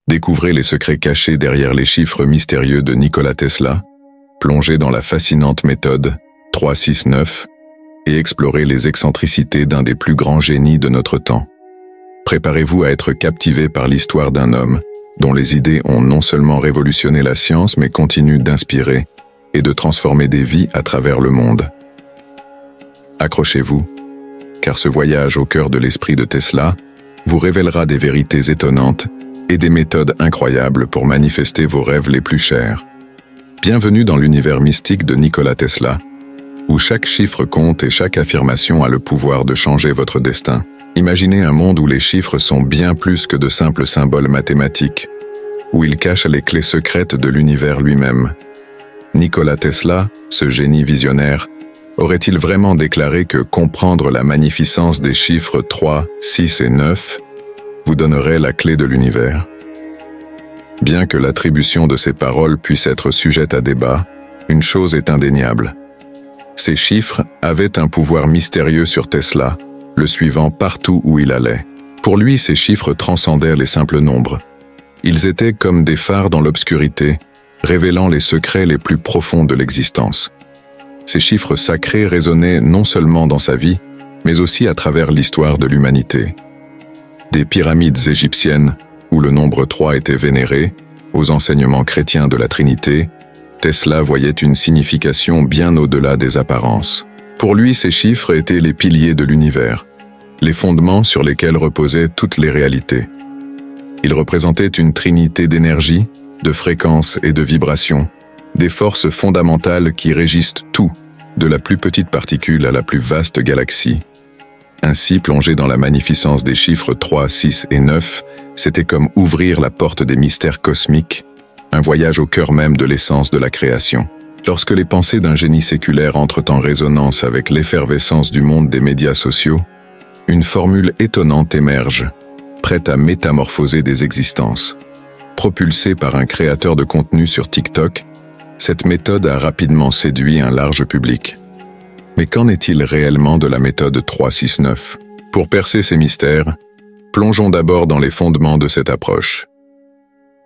Découvrez les secrets cachés derrière les chiffres mystérieux de Nikola Tesla, plongez dans la fascinante méthode 369 et explorez les excentricités d'un des plus grands génies de notre temps. Préparez-vous à être captivé par l'histoire d'un homme dont les idées ont non seulement révolutionné la science mais continuent d'inspirer et de transformer des vies à travers le monde. Accrochez-vous, car ce voyage au cœur de l'esprit de Tesla vous révélera des vérités étonnantes et des méthodes incroyables pour manifester vos rêves les plus chers. Bienvenue dans l'univers mystique de Nikola Tesla, où chaque chiffre compte et chaque affirmation a le pouvoir de changer votre destin. Imaginez un monde où les chiffres sont bien plus que de simples symboles mathématiques, où ils cachent les clés secrètes de l'univers lui-même. Nikola Tesla, ce génie visionnaire, aurait-il vraiment déclaré que comprendre la magnificence des chiffres 3, 6 et 9 vous donnerait la clé de l'univers? Bien que l'attribution de ces paroles puisse être sujette à débat, une chose est indéniable. Ces chiffres avaient un pouvoir mystérieux sur Tesla, le suivant partout où il allait. Pour lui, ces chiffres transcendèrent les simples nombres. Ils étaient comme des phares dans l'obscurité, révélant les secrets les plus profonds de l'existence. Ces chiffres sacrés résonnaient non seulement dans sa vie, mais aussi à travers l'histoire de l'humanité. Des pyramides égyptiennes, où le nombre 3 était vénéré, aux enseignements chrétiens de la Trinité, Tesla voyait une signification bien au-delà des apparences. Pour lui, ces chiffres étaient les piliers de l'univers, les fondements sur lesquels reposaient toutes les réalités. Ils représentaient une trinité d'énergie, de fréquences et de vibrations, des forces fondamentales qui régissent tout, de la plus petite particule à la plus vaste galaxie. Ainsi, plonger dans la magnificence des chiffres 3, 6 et 9, c'était comme ouvrir la porte des mystères cosmiques, un voyage au cœur même de l'essence de la création. Lorsque les pensées d'un génie séculaire entrent en résonance avec l'effervescence du monde des médias sociaux, une formule étonnante émerge, prête à métamorphoser des existences. Propulsée par un créateur de contenu sur TikTok, cette méthode a rapidement séduit un large public. Mais qu'en est-il réellement de la méthode 369? Pour percer ces mystères, plongeons d'abord dans les fondements de cette approche.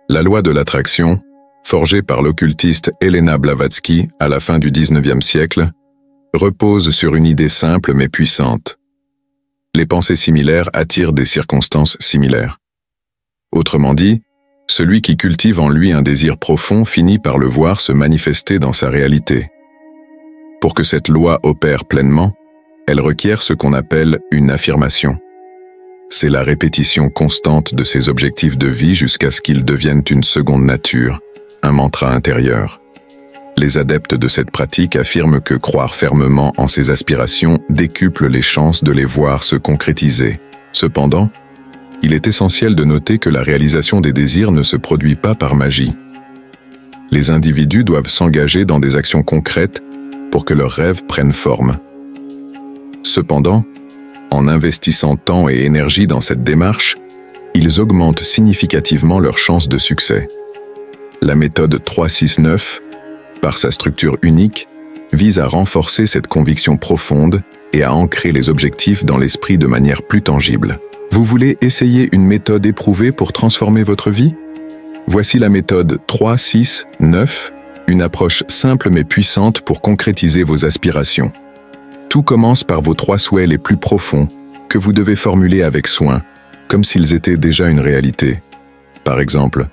La loi de l'attraction, forgée par l'occultiste Helena Blavatsky à la fin du XIXe siècle, repose sur une idée simple mais puissante. Les pensées similaires attirent des circonstances similaires. Autrement dit, celui qui cultive en lui un désir profond finit par le voir se manifester dans sa réalité. Pour que cette loi opère pleinement, elle requiert ce qu'on appelle une affirmation. C'est la répétition constante de ses objectifs de vie jusqu'à ce qu'ils deviennent une seconde nature, un mantra intérieur. Les adeptes de cette pratique affirment que croire fermement en ses aspirations décuple les chances de les voir se concrétiser. Cependant, il est essentiel de noter que la réalisation des désirs ne se produit pas par magie. Les individus doivent s'engager dans des actions concrètes pour que leurs rêves prennent forme. Cependant, en investissant temps et énergie dans cette démarche, ils augmentent significativement leurs chances de succès. La méthode 369, par sa structure unique, vise à renforcer cette conviction profonde et à ancrer les objectifs dans l'esprit de manière plus tangible. Vous voulez essayer une méthode éprouvée pour transformer votre vie? Voici la méthode 369, une approche simple mais puissante pour concrétiser vos aspirations. Tout commence par vos 3 souhaits les plus profonds que vous devez formuler avec soin, comme s'ils étaient déjà une réalité. Par exemple,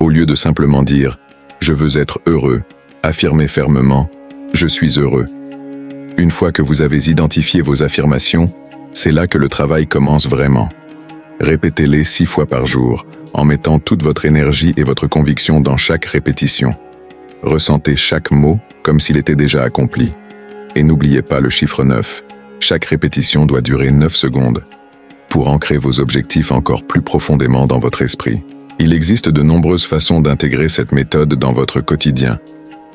au lieu de simplement dire « Je veux être heureux », affirmez fermement « Je suis heureux ». Une fois que vous avez identifié vos affirmations, c'est là que le travail commence vraiment. Répétez-les 6 fois par jour, en mettant toute votre énergie et votre conviction dans chaque répétition. Ressentez chaque mot comme s'il était déjà accompli. Et n'oubliez pas le chiffre 9. Chaque répétition doit durer 9 secondes pour ancrer vos objectifs encore plus profondément dans votre esprit. Il existe de nombreuses façons d'intégrer cette méthode dans votre quotidien.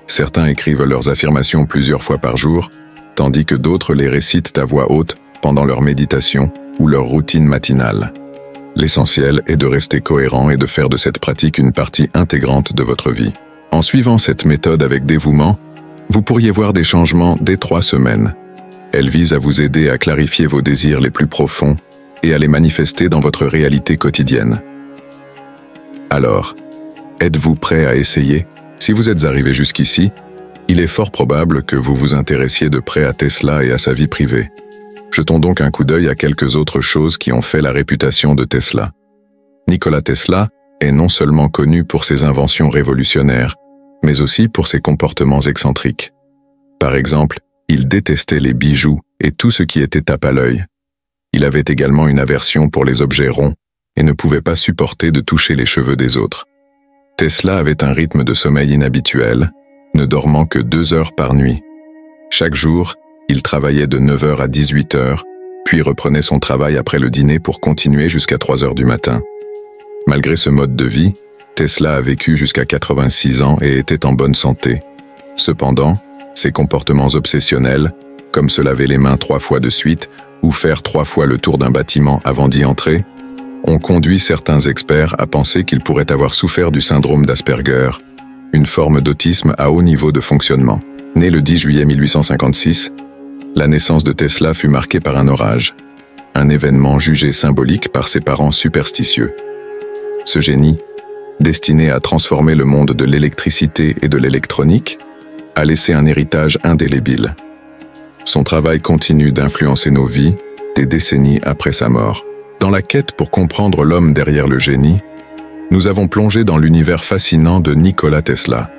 Certains écrivent leurs affirmations plusieurs fois par jour, tandis que d'autres les récitent à voix haute pendant leur méditation ou leur routine matinale. L'essentiel est de rester cohérent et de faire de cette pratique une partie intégrante de votre vie. En suivant cette méthode avec dévouement, vous pourriez voir des changements dès 3 semaines. Elle vise à vous aider à clarifier vos désirs les plus profonds et à les manifester dans votre réalité quotidienne. Alors, êtes-vous prêt à essayer? Si vous êtes arrivé jusqu'ici, il est fort probable que vous vous intéressiez de près à Tesla et à sa vie privée. Jetons donc un coup d'œil à quelques autres choses qui ont fait la réputation de Tesla. Nikola Tesla est non seulement connu pour ses inventions révolutionnaires, mais aussi pour ses comportements excentriques. Par exemple, il détestait les bijoux et tout ce qui était tape à l'œil. Il avait également une aversion pour les objets ronds et ne pouvait pas supporter de toucher les cheveux des autres. Tesla avait un rythme de sommeil inhabituel, ne dormant que 2 heures par nuit. Chaque jour, il travaillait de 9 heures à 18 heures, puis reprenait son travail après le dîner pour continuer jusqu'à 3 heures du matin. Malgré ce mode de vie, Tesla a vécu jusqu'à 86 ans et était en bonne santé. Cependant, ses comportements obsessionnels, comme se laver les mains 3 fois de suite ou faire 3 fois le tour d'un bâtiment avant d'y entrer, ont conduit certains experts à penser qu'il pourrait avoir souffert du syndrome d'Asperger, une forme d'autisme à haut niveau de fonctionnement. Né le 10 juillet 1856, la naissance de Tesla fut marquée par un orage, un événement jugé symbolique par ses parents superstitieux. Ce génie, destiné à transformer le monde de l'électricité et de l'électronique, a laissé un héritage indélébile. Son travail continue d'influencer nos vies des décennies après sa mort. Dans la quête pour comprendre l'homme derrière le génie, nous avons plongé dans l'univers fascinant de Nikola Tesla.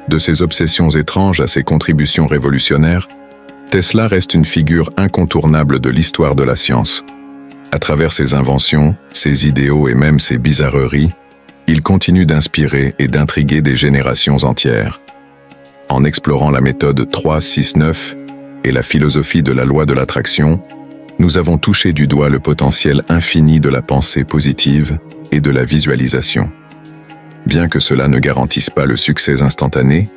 De ses obsessions étranges à ses contributions révolutionnaires, Tesla reste une figure incontournable de l'histoire de la science. À travers ses inventions, ses idéaux et même ses bizarreries, il continue d'inspirer et d'intriguer des générations entières. En explorant la méthode 3-6-9 et la philosophie de la loi de l'attraction, nous avons touché du doigt le potentiel infini de la pensée positive et de la visualisation. Bien que cela ne garantisse pas le succès instantané,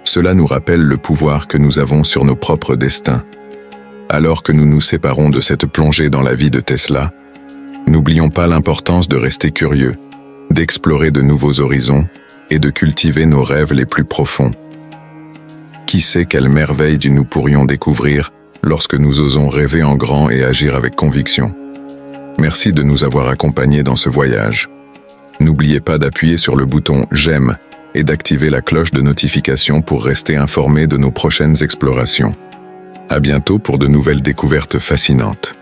cela nous rappelle le pouvoir que nous avons sur nos propres destins. Alors que nous nous séparons de cette plongée dans la vie de Tesla, n'oublions pas l'importance de rester curieux, d'explorer de nouveaux horizons et de cultiver nos rêves les plus profonds. Qui sait quelle merveille nous pourrions découvrir lorsque nous osons rêver en grand et agir avec conviction. Merci de nous avoir accompagnés dans ce voyage. N'oubliez pas d'appuyer sur le bouton « J'aime » et d'activer la cloche de notification pour rester informé de nos prochaines explorations. À bientôt pour de nouvelles découvertes fascinantes.